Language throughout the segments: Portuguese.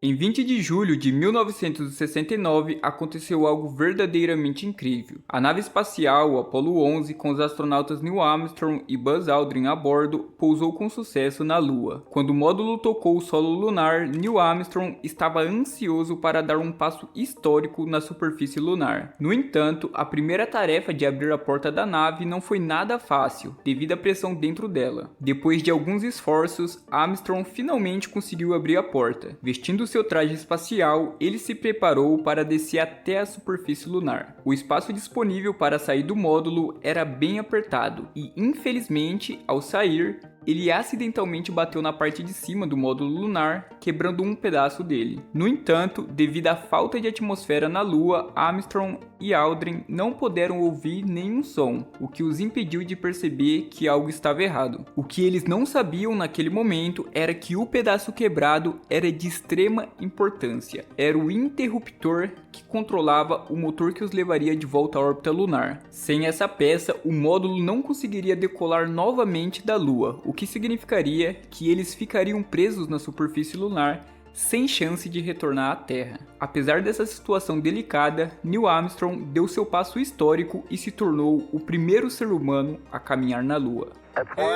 Em 20 de julho de 1969, aconteceu algo verdadeiramente incrível. A nave espacial, o Apollo 11, com os astronautas Neil Armstrong e Buzz Aldrin a bordo, pousou com sucesso na Lua. Quando o módulo tocou o solo lunar, Neil Armstrong estava ansioso para dar um passo histórico na superfície lunar. No entanto, a primeira tarefa de abrir a porta da nave não foi nada fácil, devido à pressão dentro dela. Depois de alguns esforços, Armstrong finalmente conseguiu abrir a porta. Vestindo seu traje espacial, ele se preparou para descer até a superfície lunar. O espaço disponível para sair do módulo era bem apertado e, infelizmente, ao sair, ele acidentalmente bateu na parte de cima do módulo lunar, quebrando um pedaço dele. No entanto, devido à falta de atmosfera na Lua, Armstrong e Aldrin não puderam ouvir nenhum som, o que os impediu de perceber que algo estava errado. O que eles não sabiam naquele momento era que o pedaço quebrado era de extrema importância. Era o interruptor que controlava o motor que os levaria de volta à órbita lunar. Sem essa peça, o módulo não conseguiria decolar novamente da Lua, o que significaria que eles ficariam presos na superfície lunar sem chance de retornar à Terra. Apesar dessa situação delicada, Neil Armstrong deu seu passo histórico e se tornou o primeiro ser humano a caminhar na Lua.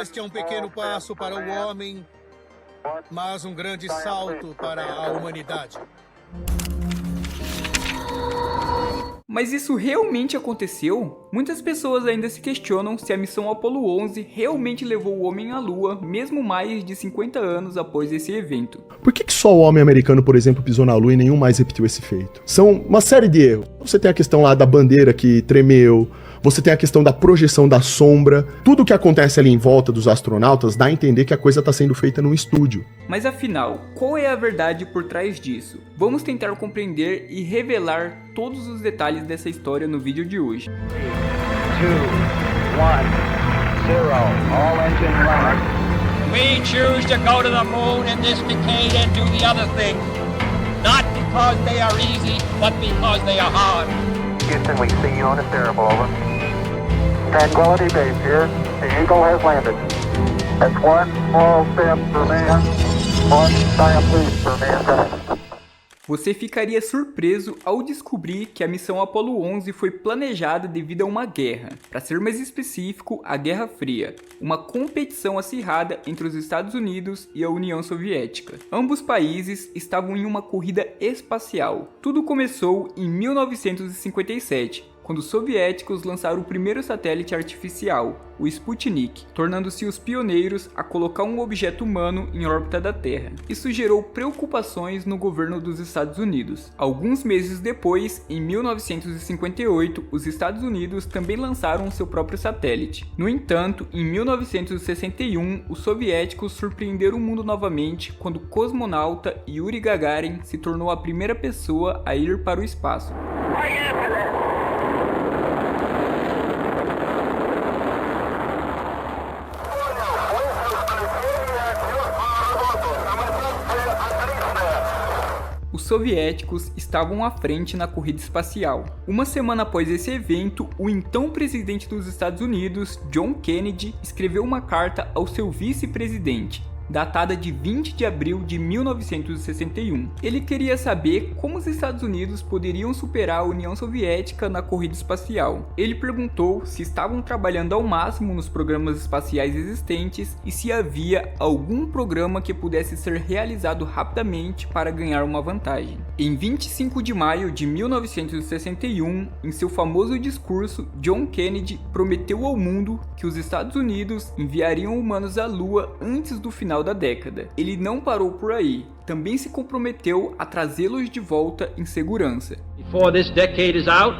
Este é um pequeno passo para o homem, mas um grande salto para a humanidade. Mas isso realmente aconteceu? Muitas pessoas ainda se questionam se a missão Apollo 11 realmente levou o homem à Lua, mesmo mais de 50 anos após esse evento. Por que só o homem americano, por exemplo, pisou na Lua e nenhum mais repetiu esse feito? São uma série de erros. Você tem a questão lá da bandeira que tremeu, você tem a questão da projeção da sombra. Tudo o que acontece ali em volta dos astronautas dá a entender que a coisa está sendo feita num estúdio. Mas afinal, qual é a verdade por trás disso? Vamos tentar compreender e revelar todos os detalhes dessa história no vídeo de hoje. 3, 2, 1, 0, all engine running. We choose to go to the moon in this decade and do the other thing. Not because they are easy, but because they are hard. Houston, we see you on a terrible, over. Tranquility Base here. The Eagle has landed. That's one small step for man, one giant leap for mankind. Você ficaria surpreso ao descobrir que a missão Apollo 11 foi planejada devido a uma guerra, para ser mais específico, a Guerra Fria, uma competição acirrada entre os Estados Unidos e a União Soviética. Ambos países estavam em uma corrida espacial. Tudo começou em 1957, quando os soviéticos lançaram o primeiro satélite artificial, o Sputnik, tornando-se os pioneiros a colocar um objeto humano em órbita da Terra. Isso gerou preocupações no governo dos Estados Unidos. Alguns meses depois, em 1958, os Estados Unidos também lançaram seu próprio satélite. No entanto, em 1961, os soviéticos surpreenderam o mundo novamente quando o cosmonauta Yuri Gagarin se tornou a primeira pessoa a ir para o espaço. Os soviéticos estavam à frente na corrida espacial. Uma semana após esse evento, o então presidente dos Estados Unidos, John Kennedy, escreveu uma carta ao seu vice-presidente, datada de 20 de abril de 1961. Ele queria saber como os Estados Unidos poderiam superar a União Soviética na corrida espacial. Ele perguntou se estavam trabalhando ao máximo nos programas espaciais existentes e se havia algum programa que pudesse ser realizado rapidamente para ganhar uma vantagem. Em 25 de maio de 1961, em seu famoso discurso, John Kennedy prometeu ao mundo que os Estados Unidos enviariam humanos à Lua antes do final da década. Ele não parou por aí, também se comprometeu a trazê-los de volta em segurança. Before this decade is out,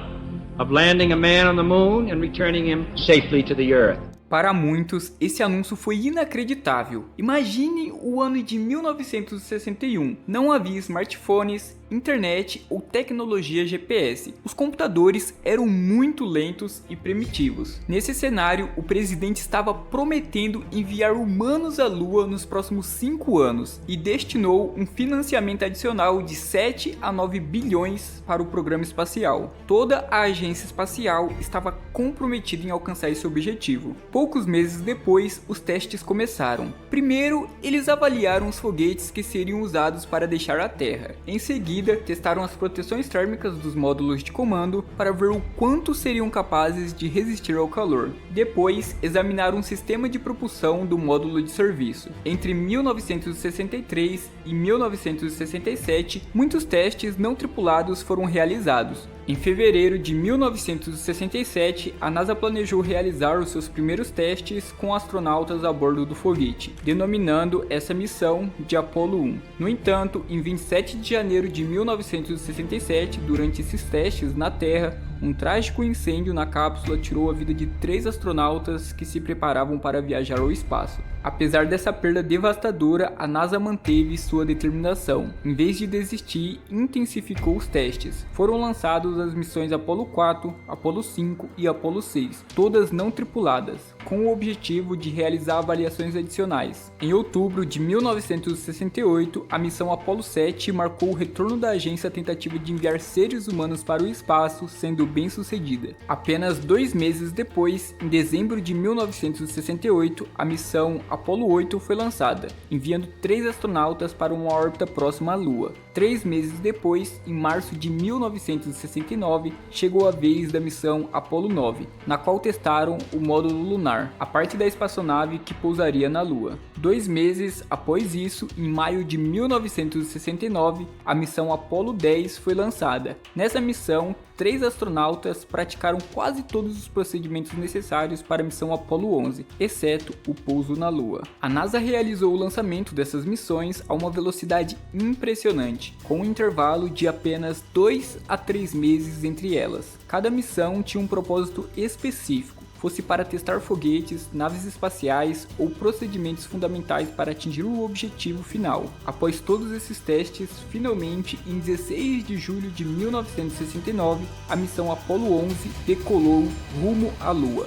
of landing a man on the moon and returning him safely to the earth. Para muitos, esse anúncio foi inacreditável. Imagine o ano de 1961. Não havia smartphones, internet ou tecnologia GPS. Os computadores eram muito lentos e primitivos. Nesse cenário, o presidente estava prometendo enviar humanos à Lua nos próximos 5 anos e destinou um financiamento adicional de 7 a 9 bilhões para o programa espacial. Toda a agência espacial estava comprometida em alcançar esse objetivo. Poucos meses depois, os testes começaram. Primeiro, eles avaliaram os foguetes que seriam usados para deixar a Terra. Em seguida, testaram as proteções térmicas dos módulos de comando para ver o quanto seriam capazes de resistir ao calor. Depois, examinaram o sistema de propulsão do módulo de serviço. Entre 1963 e 1967, muitos testes não tripulados foram realizados. Em fevereiro de 1967, a NASA planejou realizar os seus primeiros testes com astronautas a bordo do foguete, denominando essa missão de Apollo 1. No entanto, em 27 de janeiro de 1967, durante esses testes na Terra, um trágico incêndio na cápsula tirou a vida de 3 astronautas que se preparavam para viajar ao espaço. Apesar dessa perda devastadora, a NASA manteve sua determinação. Em vez de desistir, intensificou os testes. Foram lançadas as missões Apollo 4, Apollo 5 e Apollo 6, todas não tripuladas, com o objetivo de realizar avaliações adicionais. Em outubro de 1968, a missão Apollo 7 marcou o retorno da agência à tentativa de enviar seres humanos para o espaço, sendo bem sucedida. Apenas 2 meses depois, em dezembro de 1968, a missão Apollo 8 foi lançada, enviando 3 astronautas para uma órbita próxima à Lua. 3 meses depois, em março de 1969, chegou a vez da missão Apollo 9, na qual testaram o módulo lunar, a parte da espaçonave que pousaria na Lua. 2 meses após isso, em maio de 1969, a missão Apollo 10 foi lançada. Nessa missão, 3 astronautas praticaram quase todos os procedimentos necessários para a missão Apollo 11, exceto o pouso na Lua. A NASA realizou o lançamento dessas missões a uma velocidade impressionante, com um intervalo de apenas 2 a 3 meses entre elas. Cada missão tinha um propósito específico, fosse para testar foguetes, naves espaciais ou procedimentos fundamentais para atingir o objetivo final. Após todos esses testes, finalmente, em 16 de julho de 1969, a missão Apollo 11 decolou rumo à Lua.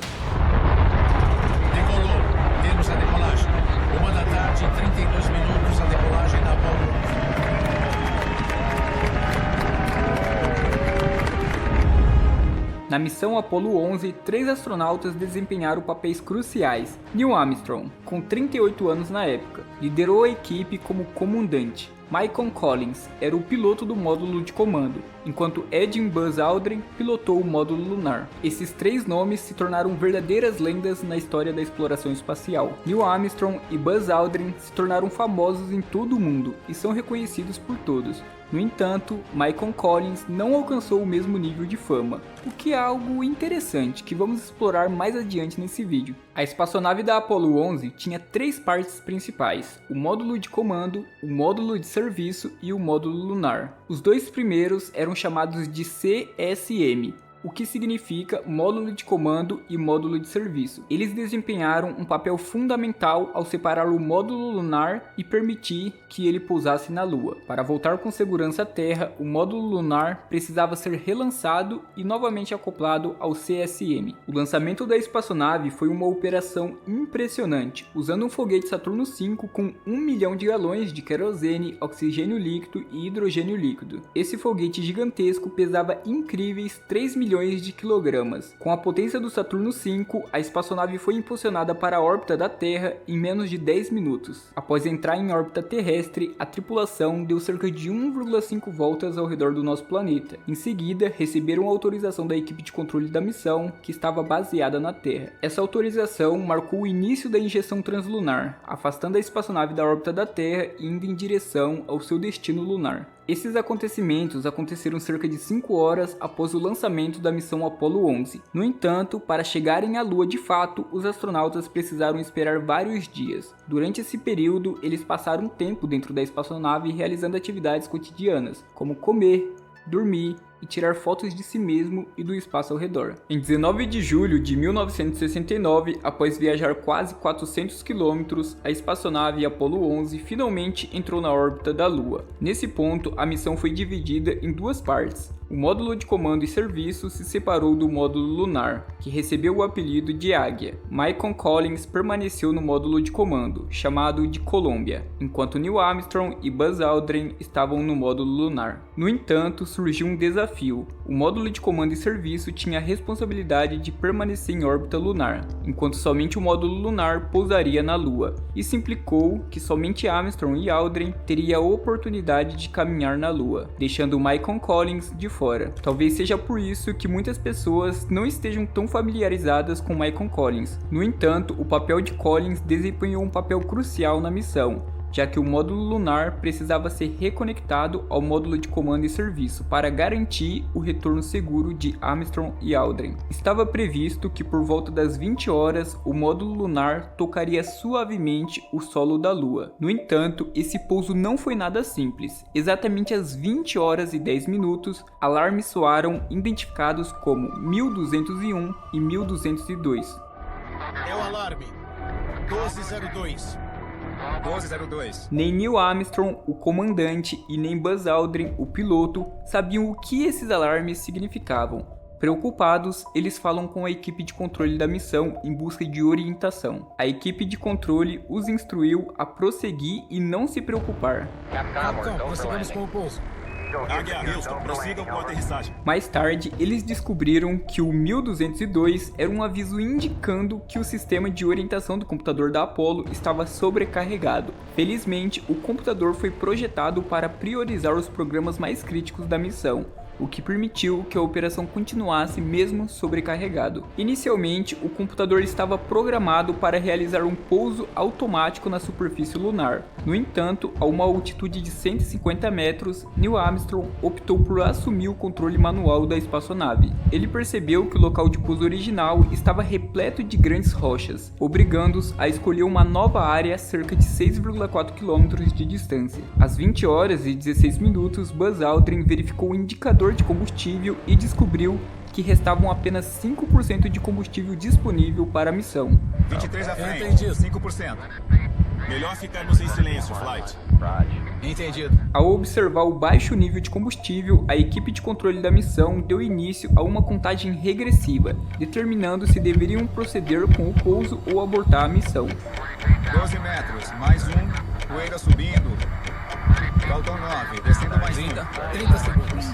Decolou. Temos a decolagem. 1 da tarde, 32 minutos, a decolagem da Apollo 11. Na missão Apollo 11, 3 astronautas desempenharam papéis cruciais. Neil Armstrong, com 38 anos na época, liderou a equipe como comandante. Michael Collins era o piloto do módulo de comando, enquanto Edwin Buzz Aldrin pilotou o módulo lunar. Esses 3 nomes se tornaram verdadeiras lendas na história da exploração espacial. Neil Armstrong e Buzz Aldrin se tornaram famosos em todo o mundo e são reconhecidos por todos. No entanto, Michael Collins não alcançou o mesmo nível de fama, o que é algo interessante que vamos explorar mais adiante nesse vídeo. A espaçonave da Apollo 11 tinha 3 partes principais: o módulo de comando, o módulo de serviço e o módulo lunar. Os 2 primeiros eram chamados de CSM, o que significa módulo de comando e módulo de serviço. Eles desempenharam um papel fundamental ao separar o módulo lunar e permitir que ele pousasse na Lua. Para voltar com segurança à Terra, o módulo lunar precisava ser relançado e novamente acoplado ao CSM. O lançamento da espaçonave foi uma operação impressionante, usando um foguete Saturno V com 1 milhão de galões de querosene, oxigênio líquido e hidrogênio líquido. Esse foguete gigantesco pesava incríveis 3 milhões de quilogramas. Com a potência do Saturno V, a espaçonave foi impulsionada para a órbita da Terra em menos de 10 minutos. Após entrar em órbita terrestre, a tripulação deu cerca de 1,5 voltas ao redor do nosso planeta. Em seguida, receberam a autorização da equipe de controle da missão, que estava baseada na Terra. Essa autorização marcou o início da injeção translunar, afastando a espaçonave da órbita da Terra e indo em direção ao seu destino lunar. Esses acontecimentos aconteceram cerca de 5 horas após o lançamento da missão Apollo 11. No entanto, para chegarem à Lua de fato, os astronautas precisaram esperar vários dias. Durante esse período, eles passaram tempo dentro da espaçonave realizando atividades cotidianas, como comer, dormir e tirar fotos de si mesmo e do espaço ao redor. Em 19 de julho de 1969, após viajar quase 400 km, a espaçonave Apollo 11 finalmente entrou na órbita da Lua. Nesse ponto, a missão foi dividida em duas partes. O módulo de comando e serviço se separou do módulo lunar, que recebeu o apelido de Águia. Michael Collins permaneceu no módulo de comando, chamado de Columbia, enquanto Neil Armstrong e Buzz Aldrin estavam no módulo lunar. No entanto, surgiu um desafio. O módulo de comando e serviço tinha a responsabilidade de permanecer em órbita lunar, enquanto somente o módulo lunar pousaria na Lua. Isso implicou que somente Armstrong e Aldrin teriam a oportunidade de caminhar na Lua, deixando Michael Collins de fora. Talvez seja por isso que muitas pessoas não estejam tão familiarizadas com Michael Collins. No entanto, o papel de Collins desempenhou um papel crucial na missão, já que o módulo lunar precisava ser reconectado ao módulo de comando e serviço para garantir o retorno seguro de Armstrong e Aldrin. Estava previsto que por volta das 20 horas o módulo lunar tocaria suavemente o solo da Lua. No entanto, esse pouso não foi nada simples. Exatamente às 20 horas e 10 minutos, alarmes soaram identificados como 1201 e 1202. É o alarme. 1202. 1202. Nem Neil Armstrong, o comandante, e nem Buzz Aldrin, o piloto, sabiam o que esses alarmes significavam. Preocupados, eles falam com a equipe de controle da missão em busca de orientação. A equipe de controle os instruiu a prosseguir e não se preocupar. Capitão, prosseguimos com o pouso. Águia, Houston, prossigam com a aterrissagem. Mais tarde, eles descobriram que o 1202 era um aviso indicando que o sistema de orientação do computador da Apollo estava sobrecarregado. Felizmente, o computador foi projetado para priorizar os programas mais críticos da missão, o que permitiu que a operação continuasse mesmo sobrecarregado. Inicialmente, o computador estava programado para realizar um pouso automático na superfície lunar. No entanto, a uma altitude de 150 metros, Neil Armstrong optou por assumir o controle manual da espaçonave. Ele percebeu que o local de pouso original estava repleto de grandes rochas, obrigando-os a escolher uma nova área a cerca de 6,4 km de distância. Às 20 horas e 16 minutos, Buzz Aldrin verificou o indicador de combustível e descobriu que restavam apenas 5% de combustível disponível para a missão. 23 à frente, Entendido. 5%. Melhor ficarmos em silêncio, flight. Entendido. Ao observar o baixo nível de combustível, a equipe de controle da missão deu início a uma contagem regressiva, determinando se deveriam proceder com o pouso ou abortar a missão. 12 metros, mais um, poeira subindo. Faltam 9, descendo mais 30 segundos.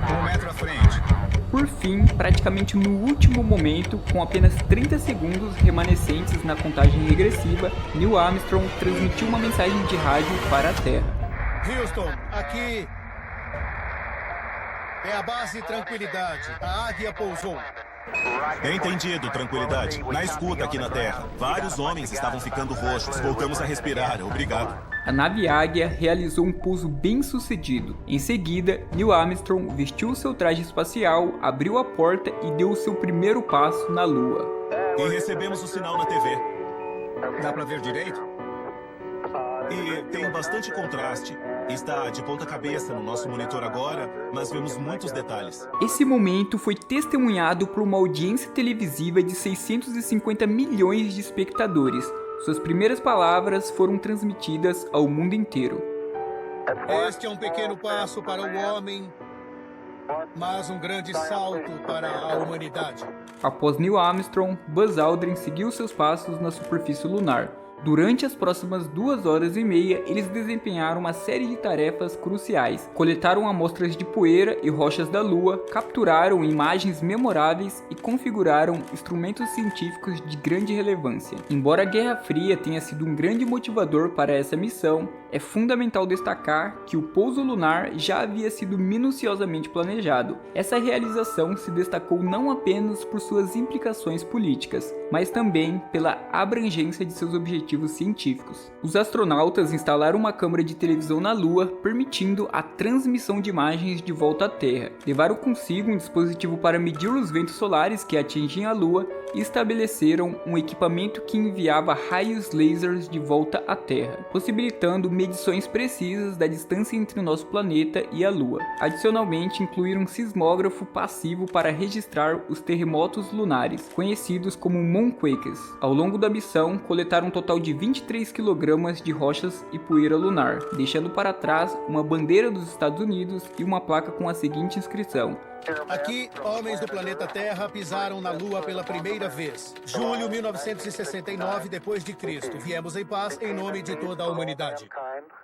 1 metro à frente. Por fim, praticamente no último momento, com apenas 30 segundos remanescentes na contagem regressiva, Neil Armstrong transmitiu uma mensagem de rádio para a Terra. Houston, aqui é a base Tranquilidade. A Águia pousou. Entendido, tranquilidade. Na escuta aqui na Terra. Vários homens estavam ficando roxos. Voltamos a respirar. Obrigado. A nave Águia realizou um pouso bem sucedido. Em seguida, Neil Armstrong vestiu seu traje espacial, abriu a porta e deu o seu primeiro passo na Lua. E recebemos o sinal na TV. Dá pra ver direito? E tem bastante contraste. Está de ponta cabeça no nosso monitor agora, mas vemos muitos detalhes. Esse momento foi testemunhado por uma audiência televisiva de 650 milhões de espectadores. Suas primeiras palavras foram transmitidas ao mundo inteiro. Este é um pequeno passo para o homem, mas um grande salto para a humanidade. Após Neil Armstrong, Buzz Aldrin seguiu seus passos na superfície lunar. Durante as próximas 2 horas e meia, eles desempenharam uma série de tarefas cruciais. Coletaram amostras de poeira e rochas da Lua, capturaram imagens memoráveis e configuraram instrumentos científicos de grande relevância. Embora a Guerra Fria tenha sido um grande motivador para essa missão, é fundamental destacar que o pouso lunar já havia sido minuciosamente planejado. Essa realização se destacou não apenas por suas implicações políticas, mas também pela abrangência de seus objetivos objetivos científicos. Os astronautas instalaram uma câmera de televisão na Lua, permitindo a transmissão de imagens de volta à Terra. Levaram consigo um dispositivo para medir os ventos solares que atingem a Lua e estabeleceram um equipamento que enviava raios lasers de volta à Terra, possibilitando medições precisas da distância entre o nosso planeta e a Lua. Adicionalmente, incluíram um sismógrafo passivo para registrar os terremotos lunares, conhecidos como moonquakes. Ao longo da missão, coletaram um total de 23 kg de rochas e poeira lunar, deixando para trás uma bandeira dos Estados Unidos e uma placa com a seguinte inscrição: Aqui, homens do planeta Terra pisaram na Lua pela primeira vez. Julho 1969 d.C. Viemos em paz em nome de toda a humanidade.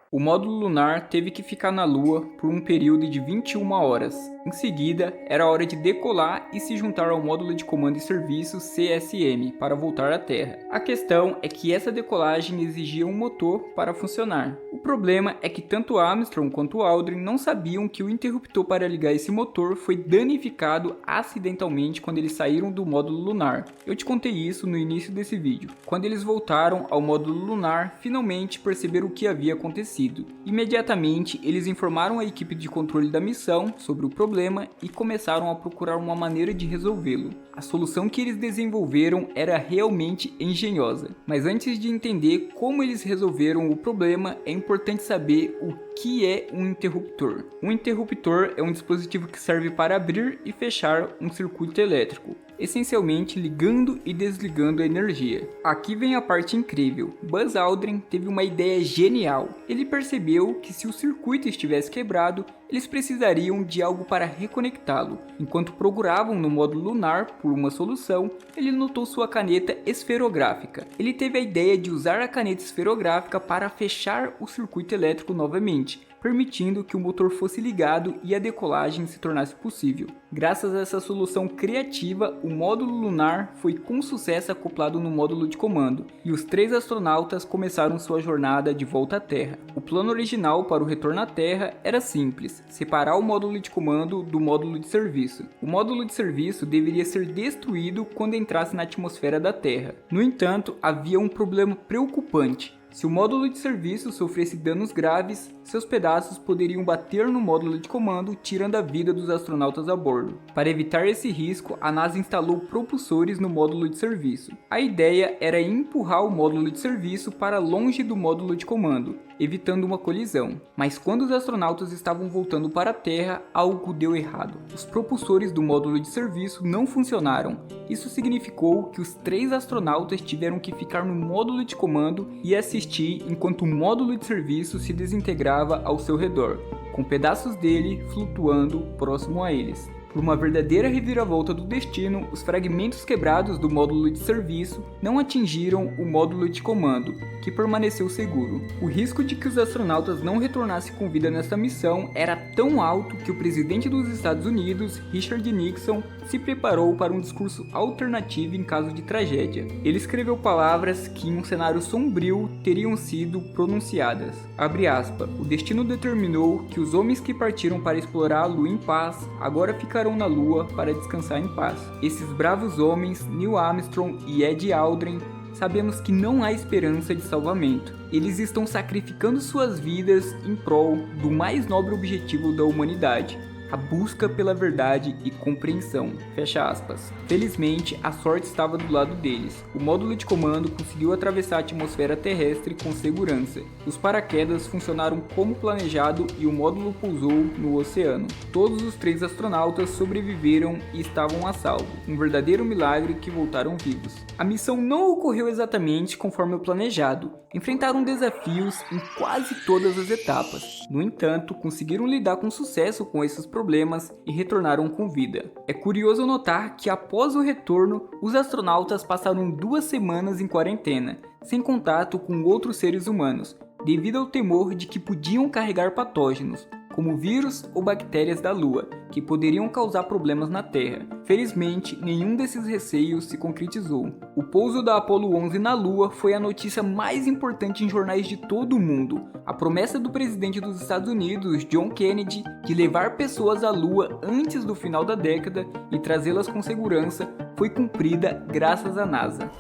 O módulo lunar teve que ficar na Lua por um período de 21 horas. Em seguida, era hora de decolar e se juntar ao módulo de comando e serviço CSM para voltar à Terra. A questão é que essa decolagem exigia um motor para funcionar. O problema é que tanto Armstrong quanto Aldrin não sabiam que o interruptor para ligar esse motor foi danificado acidentalmente quando eles saíram do módulo lunar. Eu te contei isso no início desse vídeo. Quando eles voltaram ao módulo lunar, finalmente perceberam o que havia acontecido. Imediatamente, eles informaram a equipe de controle da missão sobre o problema e começaram a procurar uma maneira de resolvê-lo. A solução que eles desenvolveram era realmente engenhosa. Mas antes de entender como eles resolveram o problema, é importante saber o que é um interruptor. Um interruptor é um dispositivo que serve para abrir e fechar um circuito elétrico, essencialmente ligando e desligando a energia. Aqui vem a parte incrível. Buzz Aldrin teve uma ideia genial. Ele percebeu que se o circuito estivesse quebrado, eles precisariam de algo para reconectá-lo. Enquanto procuravam no módulo lunar por uma solução, ele notou sua caneta esferográfica. Ele teve a ideia de usar a caneta esferográfica para fechar o circuito elétrico novamente, permitindo que o motor fosse ligado e a decolagem se tornasse possível. Graças a essa solução criativa, o módulo lunar foi com sucesso acoplado no módulo de comando, e os 3 astronautas começaram sua jornada de volta à Terra. O plano original para o retorno à Terra era simples: separar o módulo de comando do módulo de serviço. O módulo de serviço deveria ser destruído quando entrasse na atmosfera da Terra. No entanto, havia um problema preocupante. Se o módulo de serviço sofresse danos graves, seus pedaços poderiam bater no módulo de comando, tirando a vida dos astronautas a bordo. Para evitar esse risco, a NASA instalou propulsores no módulo de serviço. A ideia era empurrar o módulo de serviço para longe do módulo de comando, evitando uma colisão. Mas quando os astronautas estavam voltando para a Terra, algo deu errado. Os propulsores do módulo de serviço não funcionaram. Isso significou que os 3 astronautas tiveram que ficar no módulo de comando e assistir enquanto o módulo de serviço se desintegrava ao seu redor, com pedaços dele flutuando próximo a eles. Por uma verdadeira reviravolta do destino, os fragmentos quebrados do módulo de serviço não atingiram o módulo de comando, que permaneceu seguro. O risco de que os astronautas não retornassem com vida nesta missão era tão alto que o presidente dos Estados Unidos, Richard Nixon, se preparou para um discurso alternativo em caso de tragédia. Ele escreveu palavras que, em um cenário sombrio, teriam sido pronunciadas. Abre aspas, o destino determinou que os homens que partiram para explorar a Lua em paz, agora ficarão na Lua para descansar em paz. Esses bravos homens, Neil Armstrong e Ed Aldrin, sabemos que não há esperança de salvamento. Eles estão sacrificando suas vidas em prol do mais nobre objetivo da humanidade: a busca pela verdade e compreensão. Fecha aspas. Felizmente, a sorte estava do lado deles. O módulo de comando conseguiu atravessar a atmosfera terrestre com segurança. Os paraquedas funcionaram como planejado e o módulo pousou no oceano. Todos os 3 astronautas sobreviveram e estavam a salvo. Um verdadeiro milagre que voltaram vivos. A missão não ocorreu exatamente conforme o planejado. Enfrentaram desafios em quase todas as etapas. No entanto, conseguiram lidar com sucesso com esses problemas e retornaram com vida. É curioso notar que após o retorno, os astronautas passaram 2 semanas em quarentena, sem contato com outros seres humanos, devido ao temor de que podiam carregar patógenos, como vírus ou bactérias da Lua, que poderiam causar problemas na Terra. Felizmente, nenhum desses receios se concretizou. O pouso da Apollo 11 na Lua foi a notícia mais importante em jornais de todo o mundo. A promessa do presidente dos Estados Unidos, John Kennedy, de levar pessoas à Lua antes do final da década e trazê-las com segurança foi cumprida graças à NASA.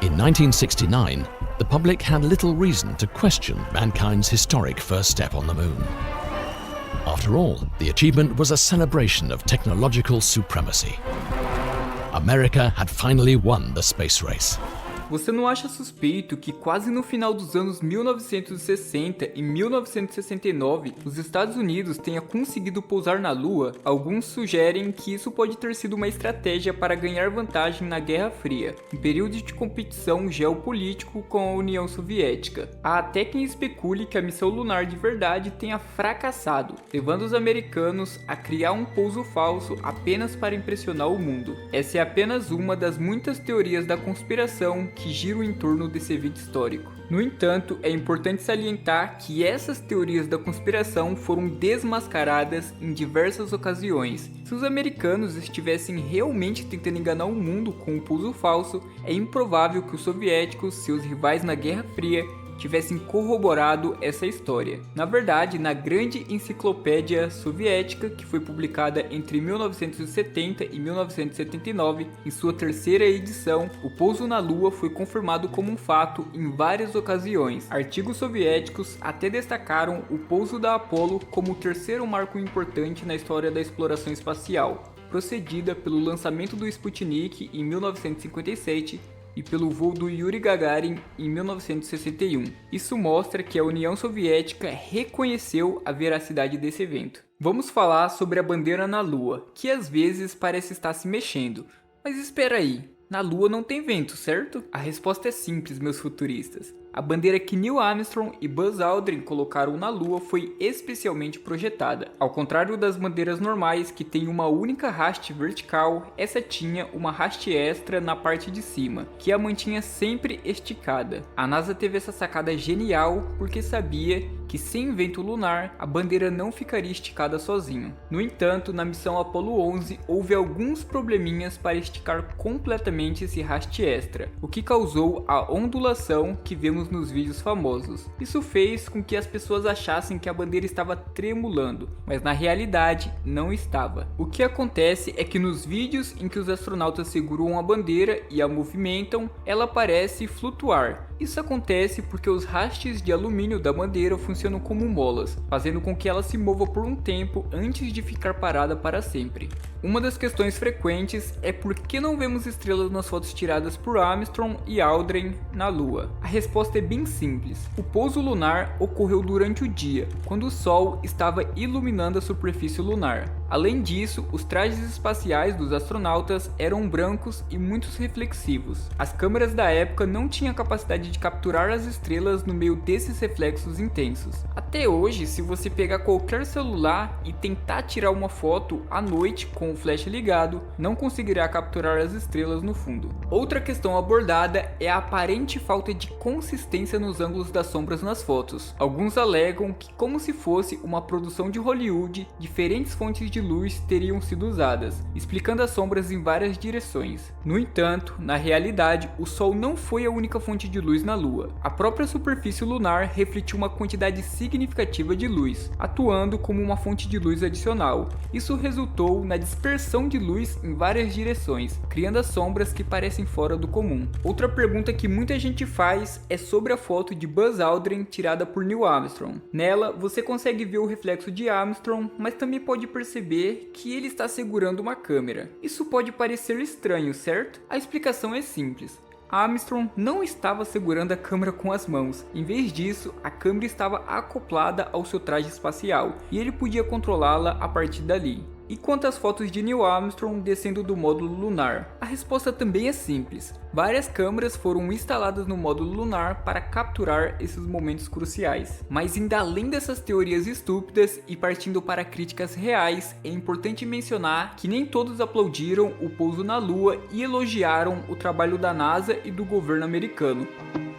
In 1969, the public had little reason to question mankind's historic first step on the moon. After all, the achievement was a celebration of technological supremacy. America had finally won the space race. Você não acha suspeito que quase no final dos anos 1960 e 1969 os Estados Unidos tenha conseguido pousar na Lua? Alguns sugerem que isso pode ter sido uma estratégia para ganhar vantagem na Guerra Fria, um período de competição geopolítico com a União Soviética. Há até quem especule que a missão lunar de verdade tenha fracassado, levando os americanos a criar um pouso falso apenas para impressionar o mundo. Essa é apenas uma das muitas teorias da conspiração que giram em torno desse evento histórico. No entanto, é importante salientar que essas teorias da conspiração foram desmascaradas em diversas ocasiões. Se os americanos estivessem realmente tentando enganar o mundo com um pouso falso, é improvável que os soviéticos, seus rivais na Guerra Fria, tivessem corroborado essa história. Na verdade, na grande enciclopédia soviética, que foi publicada entre 1970 e 1979, em sua terceira edição, o pouso na Lua foi confirmado como um fato em várias ocasiões. Artigos soviéticos até destacaram o pouso da Apollo como o terceiro marco importante na história da exploração espacial, procedida pelo lançamento do Sputnik em 1957 e pelo voo do Yuri Gagarin em 1961. Isso mostra que a União Soviética reconheceu a veracidade desse evento. Vamos falar sobre a bandeira na Lua, que às vezes parece estar se mexendo. Mas espera aí, na Lua não tem vento, certo? A resposta é simples, meus futuristas. A bandeira que Neil Armstrong e Buzz Aldrin colocaram na Lua foi especialmente projetada. Ao contrário das bandeiras normais que têm uma única haste vertical, essa tinha uma haste extra na parte de cima, que a mantinha sempre esticada. A NASA teve essa sacada genial porque sabia que sem vento lunar, a bandeira não ficaria esticada sozinho. No entanto, na missão Apollo 11, houve alguns probleminhas para esticar completamente esse haste extra, o que causou a ondulação que vemos nos vídeos famosos. Isso fez com que as pessoas achassem que a bandeira estava tremulando, mas na realidade não estava. O que acontece é que nos vídeos em que os astronautas seguram a bandeira e a movimentam, ela parece flutuar. Isso acontece porque os hastes de alumínio da bandeira funcionam como molas, fazendo com que ela se mova por um tempo antes de ficar parada para sempre. Uma das questões frequentes é por que não vemos estrelas nas fotos tiradas por Armstrong e Aldrin na Lua. A resposta é bem simples. O pouso lunar ocorreu durante o dia, quando o Sol estava iluminando a superfície lunar. Além disso, os trajes espaciais dos astronautas eram brancos e muito reflexivos. As câmeras da época não tinham a capacidade de capturar as estrelas no meio desses reflexos intensos. Até hoje, se você pegar qualquer celular e tentar tirar uma foto à noite com o flash ligado, não conseguirá capturar as estrelas no fundo. Outra questão abordada é a aparente falta de consistência nos ângulos das sombras nas fotos. Alguns alegam que, como se fosse uma produção de Hollywood, diferentes fontes de luz teriam sido usadas, explicando as sombras em várias direções. No entanto, na realidade, o Sol não foi a única fonte de luz na Lua. A própria superfície lunar refletiu uma quantidade significativa de luz, atuando como uma fonte de luz adicional. Isso resultou na dispersão de luz em várias direções, criando as sombras que parecem fora do comum. Outra pergunta que muita gente faz é sobre a foto de Buzz Aldrin tirada por Neil Armstrong. Nela, você consegue ver o reflexo de Armstrong, mas também pode perceber que ele está segurando uma câmera. Isso pode parecer estranho, certo? A explicação é simples. Armstrong não estava segurando a câmera com as mãos. Em vez disso, a câmera estava acoplada ao seu traje espacial e ele podia controlá-la a partir dali. E quanto às fotos de Neil Armstrong descendo do módulo lunar? A resposta também é simples. Várias câmeras foram instaladas no módulo lunar para capturar esses momentos cruciais. Mas ainda além dessas teorias estúpidas e partindo para críticas reais, é importante mencionar que nem todos aplaudiram o pouso na Lua e elogiaram o trabalho da NASA e do governo americano.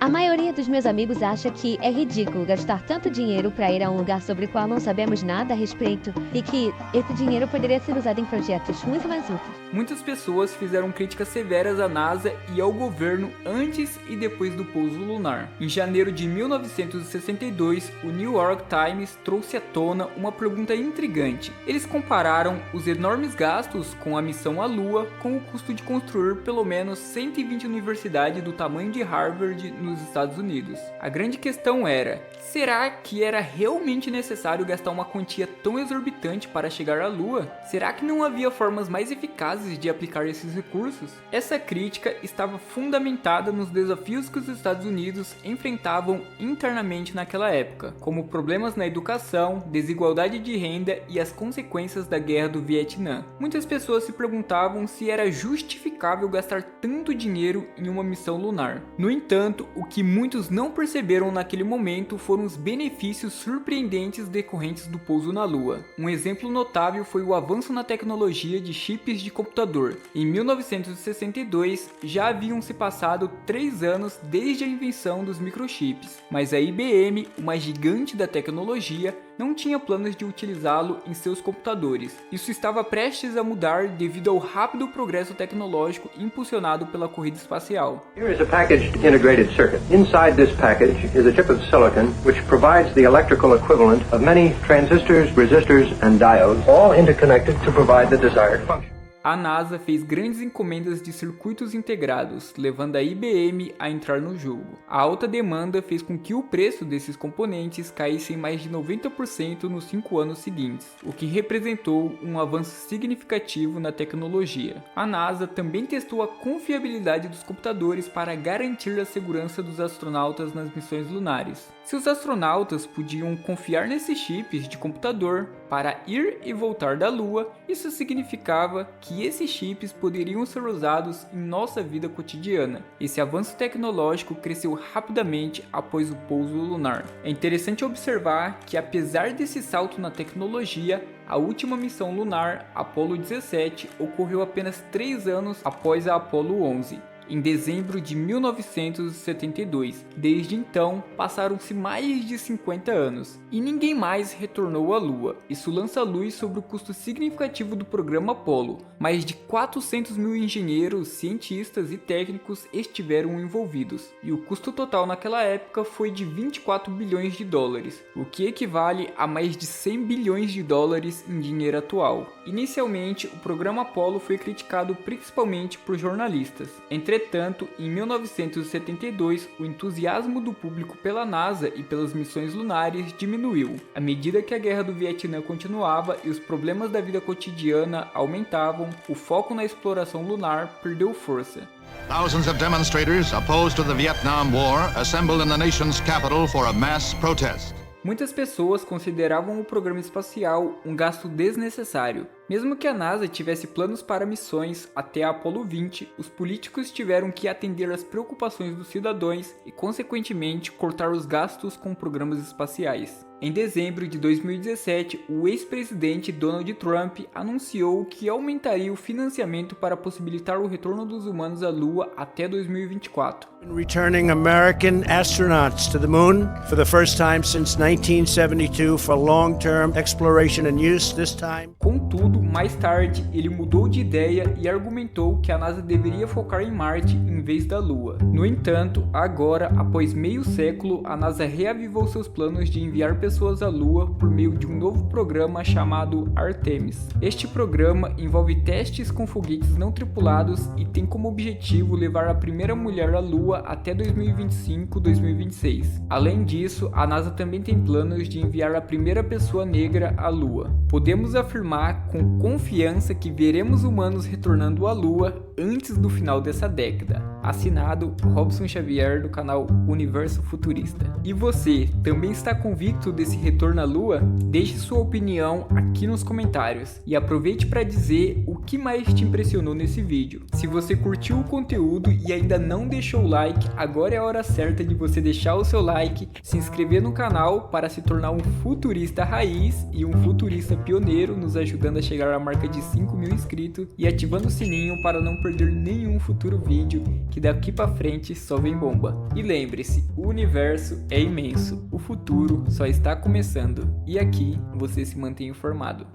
A maioria dos meus amigos acha que é ridículo gastar tanto dinheiro para ir a um lugar sobre o qual não sabemos nada a respeito e que esse dinheiro poderia ser usado em projetos muito mais úteis. Muitas pessoas fizeram críticas severas à NASA e ao governo antes e depois do pouso lunar. Em janeiro de 1962, o New York Times trouxe à tona uma pergunta intrigante. Eles compararam os enormes gastos com a missão à Lua com o custo de construir pelo menos 120 universidades do tamanho de Harvard nos Estados Unidos. A grande questão era: será que era realmente necessário gastar uma quantia tão exorbitante para chegar à Lua? Será que não havia formas mais eficazes de aplicar esses recursos? Essa crítica estava fundamentada nos desafios que os Estados Unidos enfrentavam internamente naquela época, como problemas na educação, desigualdade de renda e as consequências da Guerra do Vietnã. Muitas pessoas se perguntavam se era justificável gastar tanto dinheiro em uma missão lunar. No entanto, o que muitos não perceberam naquele momento foram os benefícios surpreendentes decorrentes do pouso na Lua. Um exemplo notável foi o avanço na tecnologia de chips de computador. Em 1962, já haviam se passado 3 anos desde a invenção dos microchips, mas a IBM, uma gigante da tecnologia, não tinha planos de utilizá-lo em seus computadores. Isso estava prestes a mudar devido ao rápido progresso tecnológico impulsionado pela corrida espacial. Here is a packaged integrated circuit. Inside this package is a chip of silicon which provides the electrical equivalent of many transistors, resistors and diodes, all interconnected to provide the desired function. A NASA fez grandes encomendas de circuitos integrados, levando a IBM a entrar no jogo. A alta demanda fez com que o preço desses componentes caísse em mais de 90% nos 5 anos seguintes, o que representou um avanço significativo na tecnologia. A NASA também testou a confiabilidade dos computadores para garantir a segurança dos astronautas nas missões lunares. Se os astronautas podiam confiar nesses chips de computador para ir e voltar da Lua, isso significava que esses chips poderiam ser usados em nossa vida cotidiana. Esse avanço tecnológico cresceu rapidamente após o pouso lunar. É interessante observar que, apesar desse salto na tecnologia, a última missão lunar, Apollo 17, ocorreu apenas 3 anos após a Apollo 11. Em dezembro de 1972. Desde então, passaram-se mais de 50 anos e ninguém mais retornou à Lua. Isso lança luz sobre o custo significativo do programa Apollo. Mais de 400 mil engenheiros, cientistas e técnicos estiveram envolvidos, e o custo total naquela época foi de 24 bilhões de dólares, o que equivale a mais de 100 bilhões de dólares em dinheiro atual. Inicialmente, o programa Apollo foi criticado principalmente por jornalistas. Entretanto, em 1972, o entusiasmo do público pela NASA e pelas missões lunares diminuiu. À medida que a Guerra do Vietnã continuava e os problemas da vida cotidiana aumentavam, o foco na exploração lunar perdeu força. Thousands of demonstrators opposed to the Vietnam War assembled in the nation's capital for a mass protest. Muitas pessoas consideravam o programa espacial um gasto desnecessário. Mesmo que a NASA tivesse planos para missões até a Apollo 20, os políticos tiveram que atender às preocupações dos cidadãos e, consequentemente, cortar os gastos com programas espaciais. Em dezembro de 2017, o ex-presidente Donald Trump anunciou que aumentaria o financiamento para possibilitar o retorno dos humanos à Lua até 2024. Returning American astronauts to the moon for the first time since 1972 for long-term exploration and use, this time. Contudo, mais tarde, ele mudou de ideia e argumentou que a NASA deveria focar em Marte em vez da Lua. No entanto, agora, após meio século, a NASA reavivou seus planos de enviar pessoas à Lua por meio de um novo programa chamado Artemis. Este programa envolve testes com foguetes não tripulados e tem como objetivo levar a primeira mulher à Lua até 2025-2026. Além disso, a NASA também tem planos de enviar a primeira pessoa negra à Lua. Podemos afirmar com confiança que veremos humanos retornando à Lua antes do final dessa década. Assinado Robson Xavier, do canal Universo Futurista. E você, também está convicto desse retorno à Lua? Deixe sua opinião aqui nos comentários e aproveite para dizer o que mais te impressionou nesse vídeo. Se você curtiu o conteúdo e ainda não deixou o like, agora é a hora certa de você deixar o seu like, se inscrever no canal para se tornar um futurista raiz e um futurista pioneiro, nos ajudando a chegar à marca de 5.000 inscritos e ativando o sininho para não perder nenhum futuro vídeo, que daqui pra frente só vem bomba. E lembre-se, o universo é imenso, o futuro só está começando, e aqui você se mantém informado.